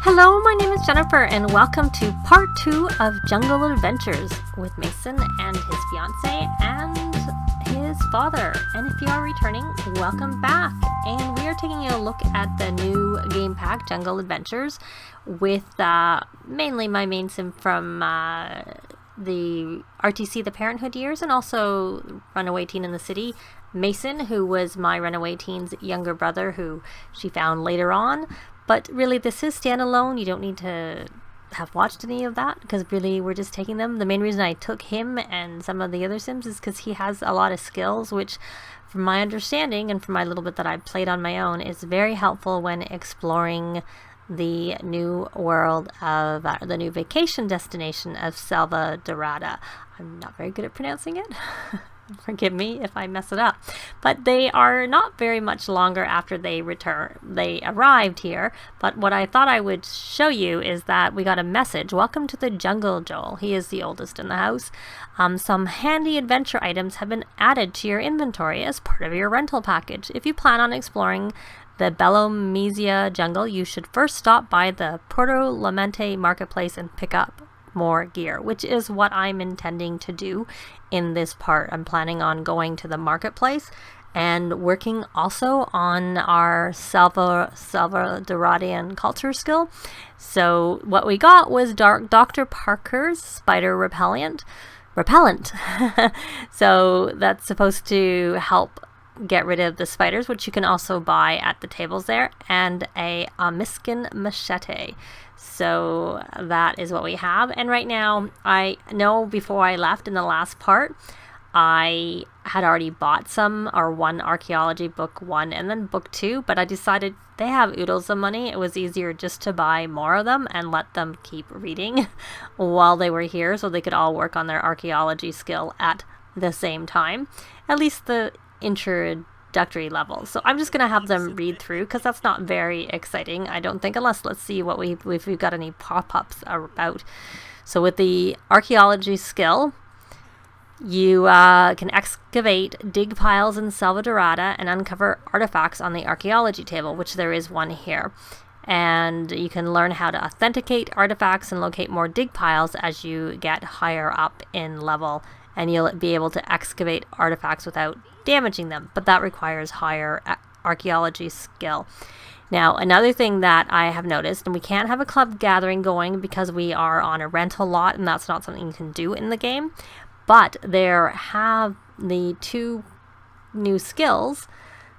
Hello, my name is Jennifer, and welcome to part 2 of Jungle Adventures with Mason and his fiance and his father. And if you are returning, welcome back. And we are taking a look at the new game pack, Jungle Adventures, with mainly my main sim from the RTC, the Parenthood years, and also Runaway Teen in the City, Mason, who was my Runaway Teen's younger brother, who she found later on. But really, this is standalone. You don't need to have watched any of that, because really we're just taking them. The main reason I took him and some of the other sims is because he has a lot of skills, which from my understanding and from my little bit that I've played on my own is very helpful when exploring the new world of the new vacation destination of Selva Dorada. I'm not very good at pronouncing it. Forgive me if I mess it up. But they are not very much longer after they arrived here. But what I thought I would show you is that we got a message. Welcome to the jungle, Joel. He is the oldest in the house. Some handy adventure items have been added to your inventory as part of your rental package. If you plan on exploring the Belomezia jungle, you should first stop by the Porto Lamente marketplace and pick up more gear, which is what I'm intending to do in this part. I'm planning on going to the marketplace and working also on our Selva Doradian culture skill. So what we got was Dr. Parker's spider repellent. So that's supposed to help get rid of the spiders, which you can also buy at the tables there, and a miskin machete. So that is what we have. And right now, I know before I left in the last part, I had already bought one archaeology book 1 and then book 2, but I decided they have oodles of money. It was easier just to buy more of them and let them keep reading while they were here, so they could all work on their archaeology skill at the same time, at least the introductory level. So I'm just gonna have them read through, because that's not very exciting, I don't think, unless let's see what if we've got any pop-ups about. So with the archaeology skill, you can excavate dig piles in Selva Dorada and uncover artifacts on the archaeology table, which there is one here. And you can learn how to authenticate artifacts and locate more dig piles as you get higher up in level, and you'll be able to excavate artifacts without damaging them, but that requires higher archaeology skill. Now, another thing that I have noticed, and we can't have a club gathering going because we are on a rental lot, and that's not something you can do in the game, but there have the 2 new skills.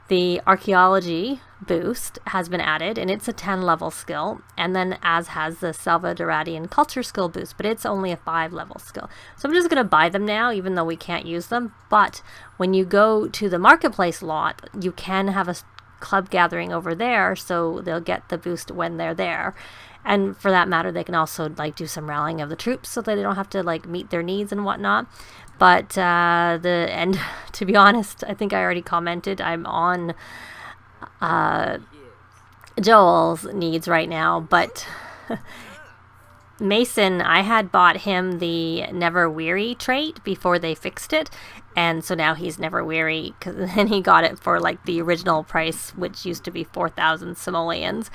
The archaeology boost has been added, and it's a 10 level skill, and then as has the Selva Doradian culture skill boost, but it's only a 5 level skill. So I'm just going to buy them now, even though we can't use them. But when you go to the marketplace lot, you can have a club gathering over there, so they'll get the boost when they're there. And for that matter, they can also do some rallying of the troops so that they don't have to meet their needs and whatnot. But to be honest, I think I already commented, I'm on Joel's needs right now, but Mason, I had bought him the Never Weary trait before they fixed it, and so now he's never weary, and he got it for the original price, which used to be 4,000 simoleons,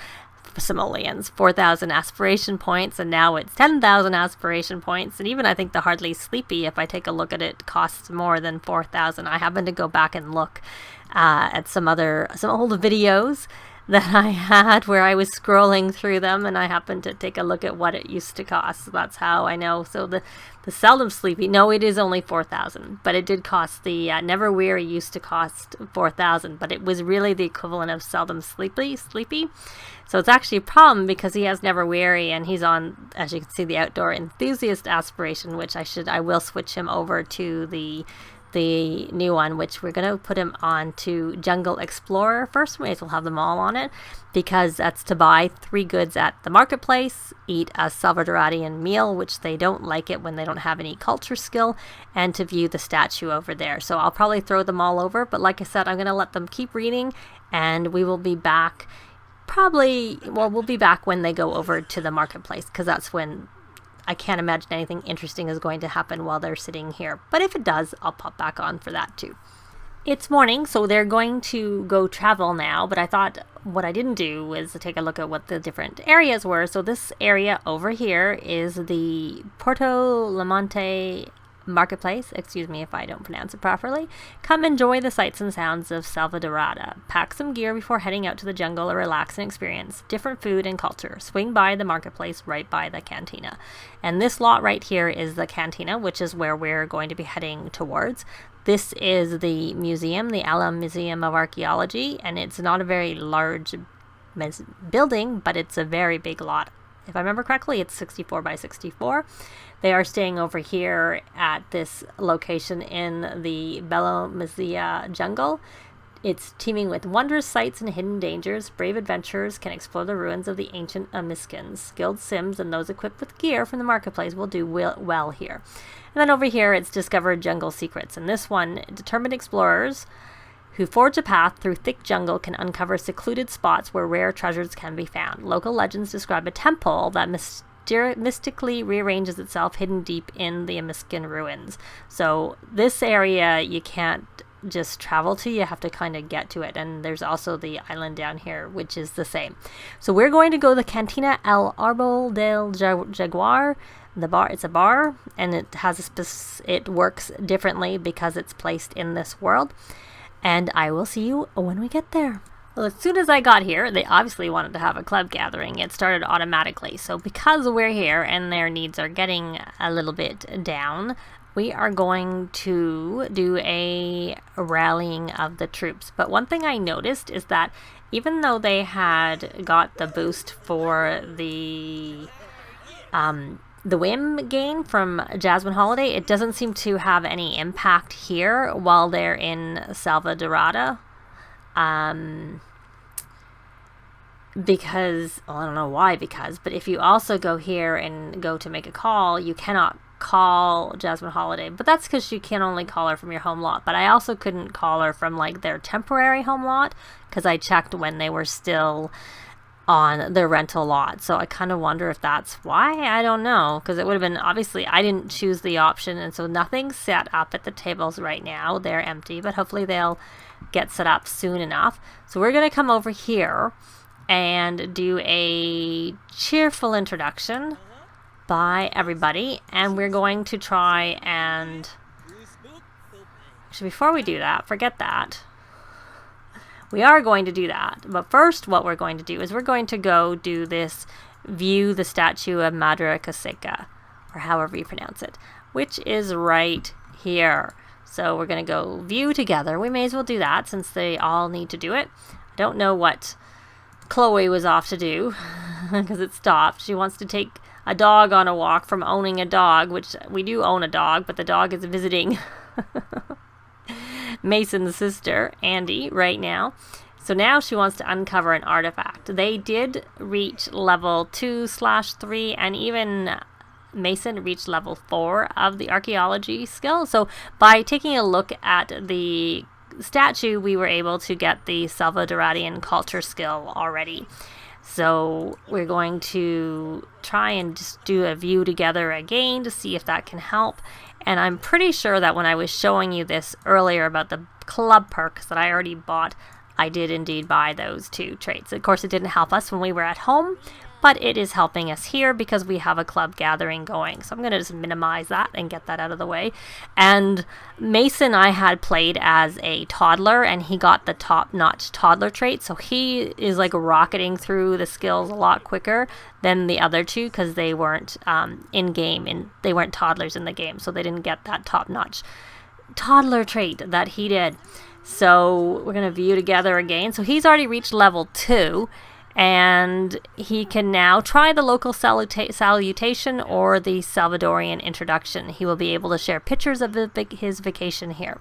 4,000 aspiration points, and now it's 10,000 aspiration points. And even I think the Hardly Sleepy, if I take a look at it, costs more than 4,000. I happened to go back and look at some old videos that I had where I was scrolling through them, and I happened to take a look at what it used to cost. So that's how I know. So the Seldom Sleepy, no, it is only 4,000, but it did cost, the Never Weary used to cost 4,000, but it was really the equivalent of Seldom Sleepy. So it's actually a problem because he has Never Weary, and he's on, as you can see, the Outdoor Enthusiast aspiration, which I will switch him over to the new one, which we're going to put him on to Jungle Explorer first. May as well have them all on it, because that's to buy 3 goods at the marketplace, eat a Salvadoradian meal, which they don't like it when they don't have any culture skill, and to view the statue over there. So I'll probably throw them all over, but like I said, I'm going to let them keep reading, and we will be back we'll be back when they go over to the marketplace, because that's when I can't imagine anything interesting is going to happen while they're sitting here. But if it does, I'll pop back on for that too. It's morning, so they're going to go travel now, but I thought what I didn't do was take a look at what the different areas were. So this area over here is the Porto Lamonte Marketplace. Excuse me if I don't pronounce it properly. Come enjoy the sights and sounds of Salvadorada. Pack some gear before heading out to the jungle or relax and experience different food and culture. Swing by the marketplace right by the cantina. And this lot right here is the cantina, which is where we're going to be heading towards. This is the museum, the Alum Museum of Archaeology, and it's not a very large building, but it's a very big lot. If I remember correctly, it's 64 by 64. They are staying over here at this location in the Belomazia jungle. It's teeming with wondrous sights and hidden dangers. Brave adventurers can explore the ruins of the ancient Amiskans. Skilled Sims and those equipped with gear from the marketplace will do well here. And then over here, it's discovered jungle secrets. And this one, determined explorers who forge a path through thick jungle can uncover secluded spots where rare treasures can be found. Local legends describe a temple that mystically rearranges itself hidden deep in the Amiskan ruins. So this area you can't just travel to, you have to kind of get to it. And there's also the island down here, which is the same. So we're going to go to the Cantina El Arbol del Jaguar. The bar, it's a bar, and it has it works differently because it's placed in this world. And I will see you when we get there. Well, as soon as I got here, they obviously wanted to have a club gathering. It started automatically. So because we're here and their needs are getting a little bit down, we are going to do a rallying of the troops. But one thing I noticed is that even though they had got the boost for the whim gain from Jasmine Holiday, it doesn't seem to have any impact here while they're in Salvadorada. Because, well, I don't know why, but if you also go here and go to make a call, you cannot call Jasmine Holiday. But that's because you can only call her from your home lot. But I also couldn't call her from like their temporary home lot because I checked when they were still on the rental lot. So I kind of wonder if that's why. I don't know, because it would have been, obviously I didn't choose the option, and so nothing's set up at the tables right now. They're empty, but hopefully they'll get set up soon enough. So we're going to come over here and do a cheerful introduction by everybody, and we're going to try and actually, before we do that, forget that. We are going to do that, but first what we're going to do is we're going to go do this view the statue of Madre Caseca, or however you pronounce it, which is right here. So we're going to go view together. We may as well do that since they all need to do it. I don't know what Chloe was off to do because it stopped. She wants to take a dog on a walk from owning a dog, which we do own a dog, but the dog is visiting Mason's sister, Andi, right now. So now she wants to uncover an artifact. They did reach level 2/3, and even Mason reached level 4 of the archaeology skill. So by taking a look at the statue, we were able to get the Salvadoradian culture skill already. So we're going to try and just do a view together again to see if that can help. And I'm pretty sure that when I was showing you this earlier about the club perks that I already bought, I did indeed buy those 2 traits. Of course, it didn't help us when we were at home, but it is helping us here because we have a club gathering going. So I'm going to just minimize that and get that out of the way. And Mason, I had played as a toddler, and he got the top-notch toddler trait. So he is like rocketing through the skills a lot quicker than the other 2 because they weren't in-game, and they weren't toddlers in the game. So they didn't get that top-notch toddler trait that he did. So we're going to view together again. So he's already reached level 2. And he can now try the local salutation or the Salvadorian introduction. He will be able to share pictures of his vacation here.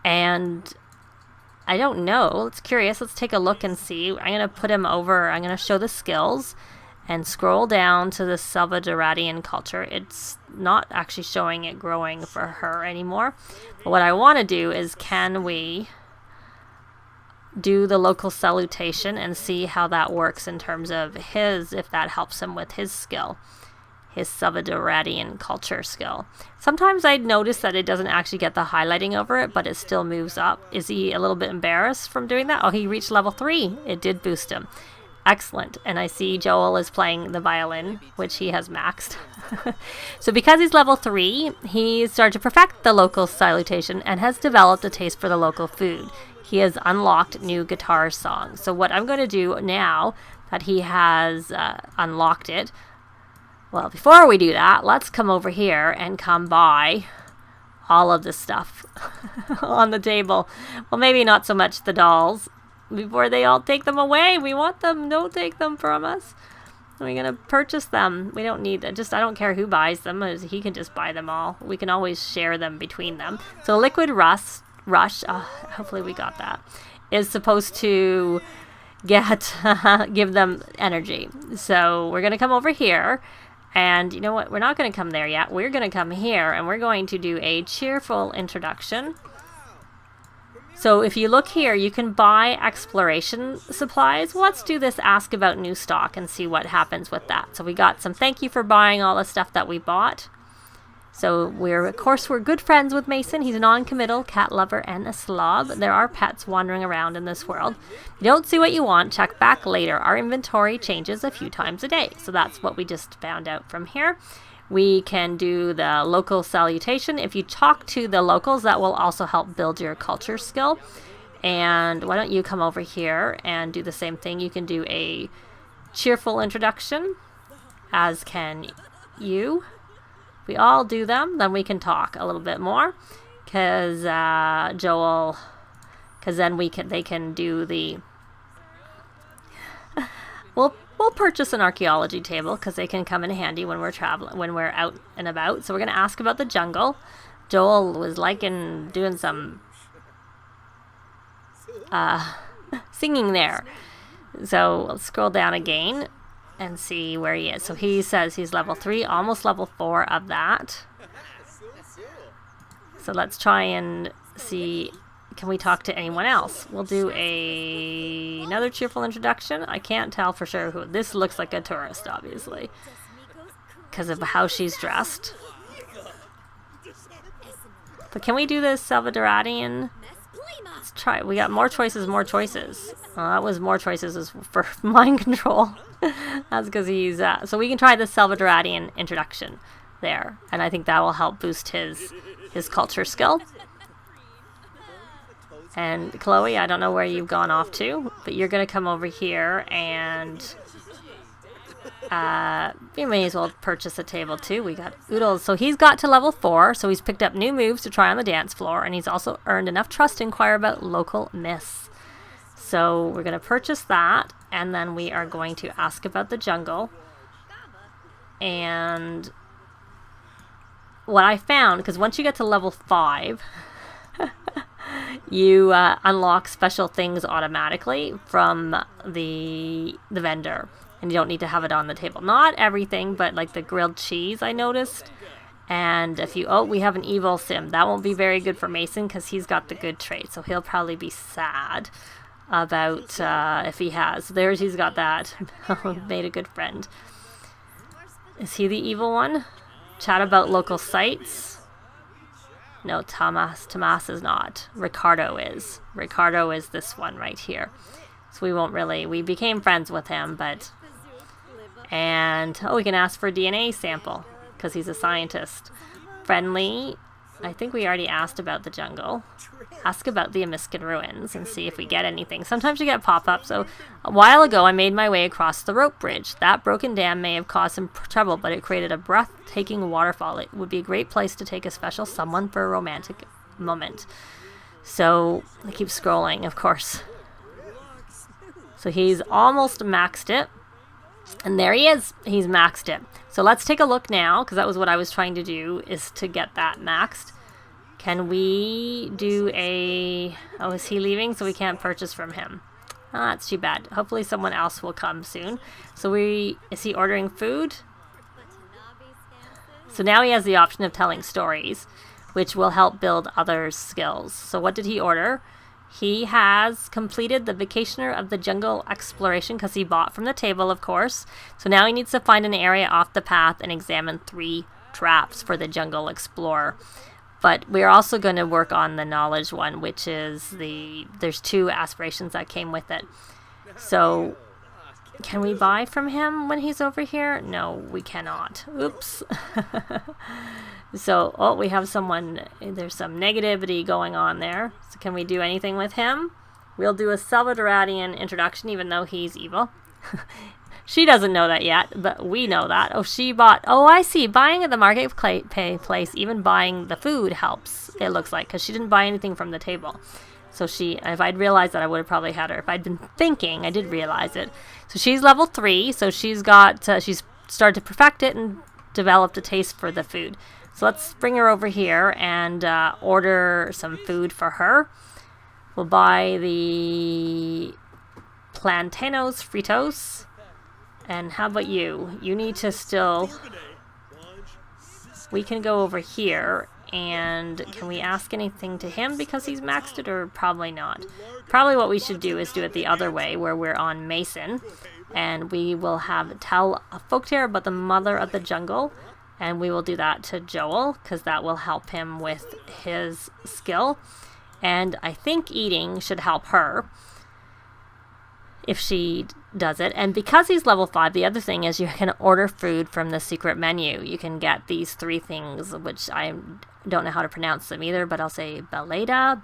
And I don't know. It's curious. Let's take a look and see. I'm going to put him over. I'm going to show the skills and scroll down to the Salvadoradian culture. It's not actually showing it growing for her anymore. But what I want to do is, can we do the local salutation and see how that works in terms of his, if that helps him with his skill. his Salvadoradian culture skill. Sometimes I notice that it doesn't actually get the highlighting over it, but it still moves up. Is he a little bit embarrassed from doing that? Oh, he reached level 3. It did boost him. Excellent. And I see Joel is playing the violin, which he has maxed. So because he's level 3, he started to perfect the local salutation and has developed a taste for the local food. He has unlocked new guitar songs. So what I'm going to do now that he has unlocked it, well, before we do that, let's come over here and come buy all of this stuff on the table. Well, maybe not so much the dolls before they all take them away. We want them. Don't take them from us. We're going to purchase them. We don't need them. I don't care who buys them. He can just buy them all. We can always share them between them. So liquid rush, hopefully we got that, is supposed to give them energy. So we're going to come over here. And you know what? We're not going to come there yet. We're going to come here and we're going to do a cheerful introduction. So if you look here, you can buy exploration supplies. Well, let's do this ask about new stock and see what happens with that. So we got some thank you for buying all the stuff that we bought. So of course, we're good friends with Mason. He's a non-committal, cat lover, and a slob. There are pets wandering around in this world. If you don't see what you want, check back later. Our inventory changes a few times a day. So that's what we just found out from here. We can do the local salutation. If you talk to the locals, that will also help build your culture skill. And why don't you come over here and do the same thing. You can do a cheerful introduction, as can you. We all do them, then we can talk a little bit more, because then they can do the. We'll purchase an archaeology table because they can come in handy when we're traveling, when we're out and about. So we're gonna ask about the jungle. Joel was liking doing some singing there. So let's scroll down again and see where he is. So he says he's level 3, almost level 4 of that. So let's try and see, can we talk to anyone else? We'll do another cheerful introduction. I can't tell for sure who. This looks like a tourist, obviously, because of how she's dressed. But can we do this Salvadoradian? Let's try. We got more choices, more choices. That was more choices is for mind control. That's because he's... so we can try the Salvadoradian introduction there. And I think that will help boost his culture skill. And Chloe, I don't know where you've gone off to, but you're going to come over here and... you may as well purchase a table too. We got Oodles. So he's got to level 4, so he's picked up new moves to try on the dance floor, and he's also earned enough trust to inquire about local myths. So we're going to purchase that, and then we are going to ask about the jungle. And what I found, because once you get to level 5, you unlock special things automatically from the vendor. And you don't need to have it on the table. Not everything, but like the grilled cheese I noticed. And if you... Oh, we have an evil sim. That won't be very good for Mason because he's got the good trait. So he'll probably be sad about if he has. There's, he's got that. Made a good friend. Is he the evil one? Chat about local sites. No, Tomas is not. Ricardo is. Ricardo is this one right here. So we won't really... We became friends with him, but... And, oh, we can ask for a DNA sample, because he's a scientist. Friendly. I think we already asked about the jungle. Ask about the Amiskin ruins and see if we get anything. Sometimes you get pop-ups. So, a while ago, I made my way across the rope bridge. That broken dam may have caused some trouble, but it created a breathtaking waterfall. It would be a great place to take a special someone for a romantic moment. So, I keep scrolling, of course. So he's almost maxed it. And there he is. He's maxed it. So let's take a look now, because that was what I was trying to do, is to get that maxed. Can we do a... Oh, is he leaving? So we can't purchase from him. Oh, that's too bad. Hopefully someone else will come soon. So is he ordering food? So now he has the option of telling stories, which will help build others' skills. So what did he order? He has completed the Vacationer of the Jungle exploration because he bought from the table, of course. So now he needs to find an area off the path and examine 3 traps for the Jungle Explorer. But we're also going to work on the knowledge one, which is there's 2 aspirations that came with it. So can we buy from him when he's over here? No, we cannot. Oops. So, oh, we have someone, there's some negativity going on there. So can we do anything with him? We'll do a Salvadoradian introduction, even though he's evil. She doesn't know that yet, but we know that. Oh, she bought, oh, I see. Buying at the marketplace, even buying the food helps, it looks like, because she didn't buy anything from the table. So if I'd realized that, I would have probably had her. If I'd been thinking, I did realize it. So she's level 3, so she's started to perfect it and developed a taste for the food. So let's bring her over here and order some food for her. We'll buy the plantanos fritos. And how about you? You need to still... We can go over here, and can we ask anything to him because he's maxed it, or probably not? Probably what we should do is do it the other way, where we're on Mason. And we will tell a folktale about the mother of the jungle. And we will do that to Joel, because that will help him with his skill. And I think eating should help her if she does it. And because he's level 5, the other thing is you can order food from the secret menu. You can get these 3 things, which I don't know how to pronounce them either, but I'll say Belada,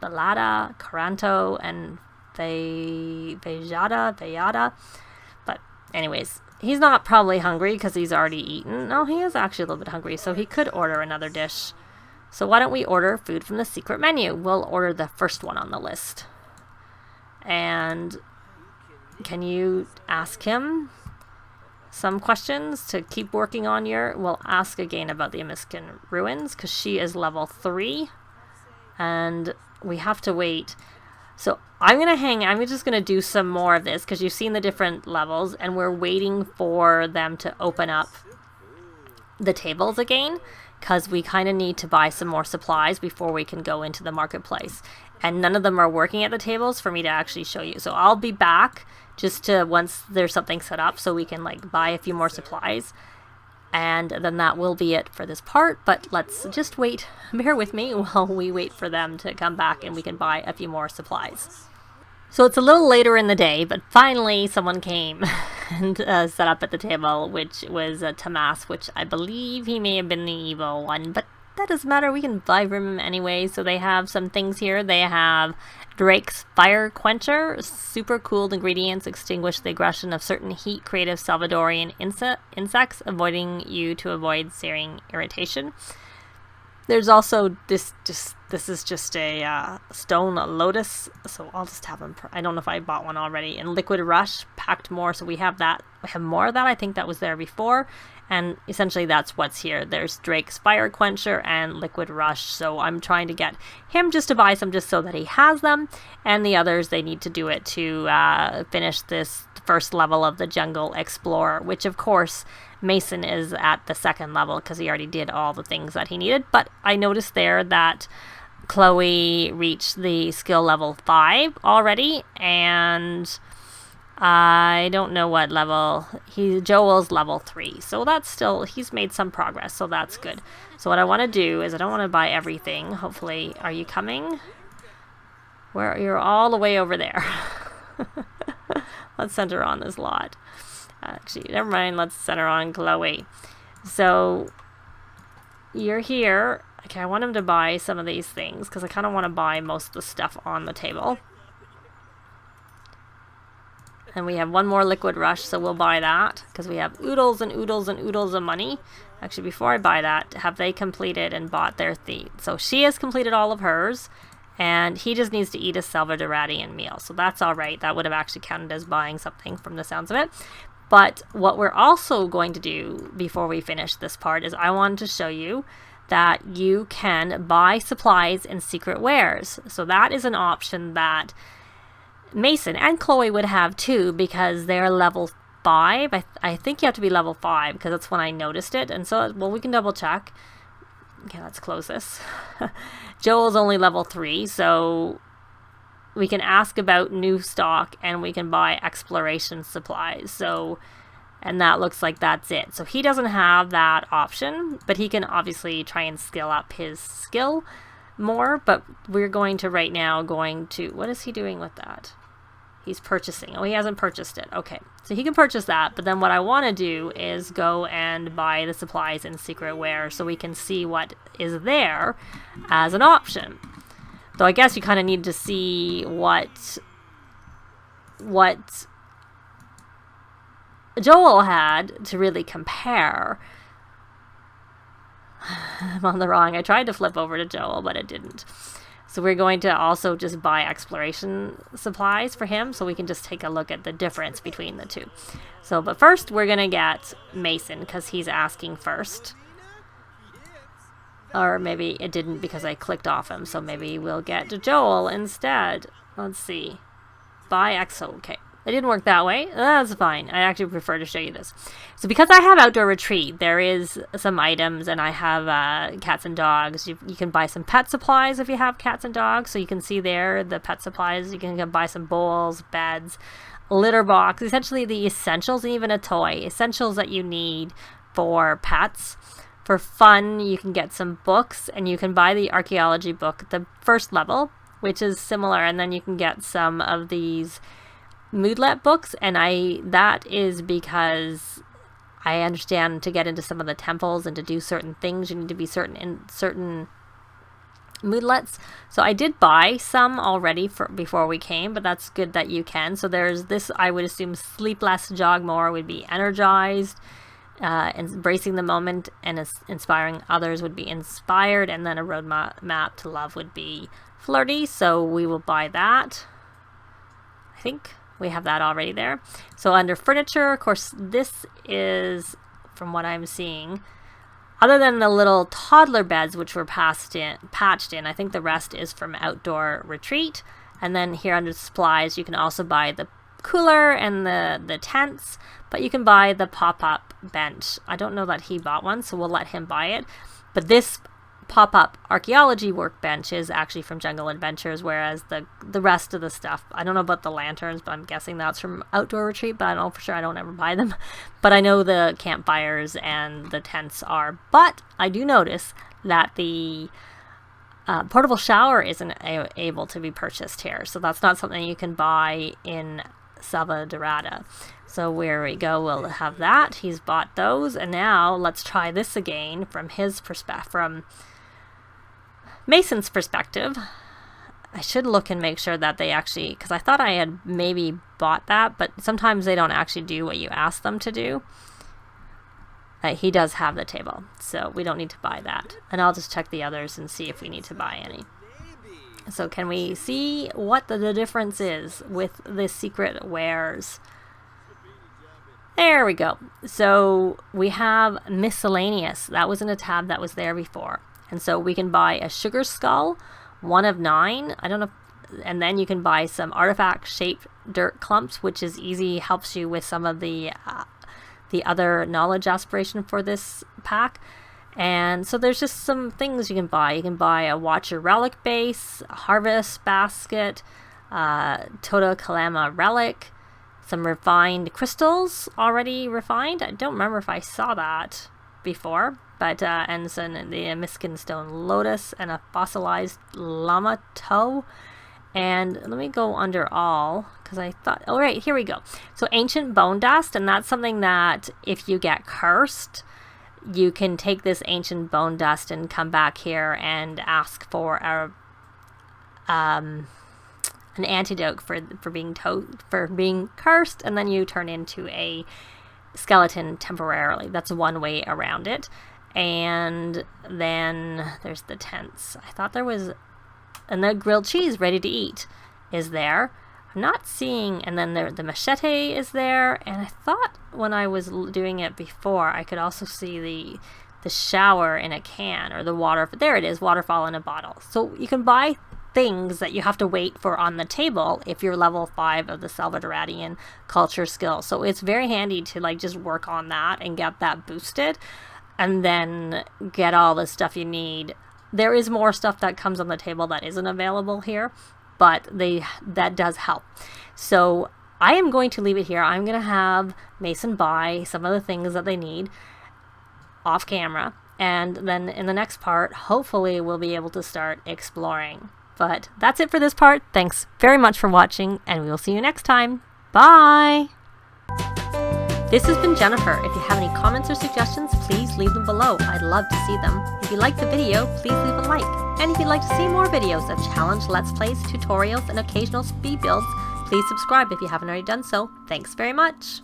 Caranto, and Vejada. But anyways, he's not probably hungry because he's already eaten. No, he is actually a little bit hungry, so he could order another dish. So why don't we order food from the secret menu? We'll order the first one on the list. And can you ask him some questions to keep working on we'll ask again about the Immersion ruins, because she is level 3. And we have to wait. So I'm just going to do some more of this, because you've seen the different levels, and we're waiting for them to open up the tables again, because we kind of need to buy some more supplies before we can go into the marketplace. And none of them are working at the tables for me to actually show you. So I'll be back once there's something set up so we can buy a few more supplies. And then that will be it for this part, but let's just wait. Bear with me while we wait for them to come back and we can buy a few more supplies. So it's a little later in the day, but finally someone came and set up at the table, which was Tomas, which I believe he may have been the evil one, but that doesn't matter. We can buy from him anyway. So they have some things here. They have Drake's Fire Quencher, super cooled ingredients extinguish the aggression of certain heat creative Salvadorian insects, avoiding you to avoid searing irritation. There's also this is just a stone lotus, so I'll just have them. I don't know if I bought one already. And Liquid Rush, packed more, so we have that. We have more of that. I think that was there before. And essentially that's what's here. There's Drake's Fire Quencher and Liquid Rush. So I'm trying to get him just to buy some just so that he has them. And the others, they need to do it to finish this first level of the Jungle Explorer, which of course Mason is at the 2nd level because he already did all the things that he needed. But I noticed there that Chloe reached the skill level 5 already, and I don't know what level. Joel's level 3, so that's still, he's made some progress, so that's good. So what I want to do is I don't want to buy everything. Hopefully, are you coming? You're all the way over there. Let's center on this lot. Actually, never mind. Let's center on Chloe. So you're here. Okay, I want him to buy some of these things because I kind of want to buy most of the stuff on the table. And we have one more Liquid Rush, so we'll buy that because we have oodles and oodles and oodles of money. Actually, before I buy that, have they completed and bought their thing? So she has completed all of hers, and he just needs to eat a Salvadoradian meal. So that's all right. That would have actually counted as buying something from the sounds of it. But what we're also going to do before we finish this part is I wanted to show you that you can buy supplies in secret wares. So that is an option that Mason and Chloe would have too, because they're level 5. I think you have to be level 5 because that's when I noticed it. And so, well, we can double check. Okay, let's close this. Joel's only level 3, so we can ask about new stock, and we can buy exploration supplies. So, and that looks like that's it. So he doesn't have that option, but he can obviously try and skill up his skill more. But we're going to right now what is he doing with that? He's purchasing. Oh, he hasn't purchased it. Okay, so he can purchase that, but then what I want to do is go and buy the supplies in secret where, so we can see what is there as an option. Though I guess you kind of need to see what Joel had to really compare. I'm on the wrong. I tried to flip over to Joel, but it didn't. So we're going to also just buy exploration supplies for him, so we can just take a look at the difference between the two. So, but first we're going to get Mason, because he's asking first. Or maybe it didn't because I clicked off him, so maybe we'll get Joel instead. Let's see. Buy Exo. Okay. It didn't work that way. That's fine. I actually prefer to show you this. So because I have outdoor retreat, there is some items, and I have cats and dogs. You can buy some pet supplies if you have cats and dogs. So you can see there the pet supplies. You can buy some bowls, beds, litter box, essentially the essentials, and even a toy. Essentials that you need for pets. For fun, you can get some books, and you can buy the archaeology book, the first level, which is similar, and then you can get some of these moodlet books, and that is because I understand to get into some of the temples and to do certain things, you need to be certain moodlets. So I did buy some already before we came, but that's good that you can. So there's this, I would assume sleep less, jog more would be energized, embracing the moment and inspiring others would be inspired, and then a roadmap to love would be flirty. So we will buy that. I think we have that already there. So under furniture, of course, this is, from what I'm seeing, other than the little toddler beds which were patched in, I think the rest is from outdoor retreat. And then here under supplies, you can also buy the cooler and the tents, but you can buy the pop-up bench. I don't know that he bought one, so we'll let him buy it. But this pop-up archaeology workbench is actually from Jungle Adventures, whereas the rest of the stuff, I don't know about the lanterns, but I'm guessing that's from Outdoor Retreat, but I don't know for sure. I don't ever buy them. But I know the campfires and the tents are. But I do notice that the portable shower isn't able to be purchased here, so that's not something you can buy in Selva Dorada. So where we go, we'll have that. He's bought those, and now let's try this again from his perspective, from Mason's perspective. I should look and make sure that they actually, because I thought I had maybe bought that, but sometimes they don't actually do what you ask them to do. He does have the table, so we don't need to buy that. And I'll just check the others and see if we need to buy any. So can we see what the difference is with the secret wares? There we go. So we have miscellaneous. That was in a tab that was there before. And so we can buy a sugar skull, 1 of 9. I don't know. And then you can buy some artifact-shaped dirt clumps, which is easy, helps you with some of the other knowledge aspiration for this pack. And so there's just some things you can buy. You can buy a Watcher Relic base, a Harvest basket, Tota Kalama Relic, some refined crystals, already refined. I don't remember if I saw that before, but and some the Miskin Stone Lotus and a fossilized llama toe. And let me go under all, because I thought, oh right, here we go. So ancient bone dust, and that's something that if you get cursed, you can take this ancient bone dust and come back here and ask for an antidote for being cursed, and then you turn into a skeleton temporarily. That's one way around it. And then there's the tents. I thought there was, and the grilled cheese ready to eat is there. I'm not seeing, and then the machete is there, and I thought when I was doing it before I could also see the shower in a can, or the water, there it is, waterfall in a bottle. So you can buy things that you have to wait for on the table if you're level 5 of the Salvadoradian culture skill. So it's very handy to like just work on that and get that boosted, and then get all the stuff you need. There is more stuff that comes on the table that isn't available here. but that does help. So I am going to leave it here. I'm going to have Mason buy some of the things that they need off camera, and then in the next part, hopefully we'll be able to start exploring. But that's it for this part. Thanks very much for watching, and we will see you next time. Bye! This has been Jennifer. If you have any comments or suggestions, please leave them below. I'd love to see them. If you liked the video, please leave a like. And if you'd like to see more videos of challenge, let's plays, tutorials, and occasional speed builds, please subscribe if you haven't already done so. Thanks very much!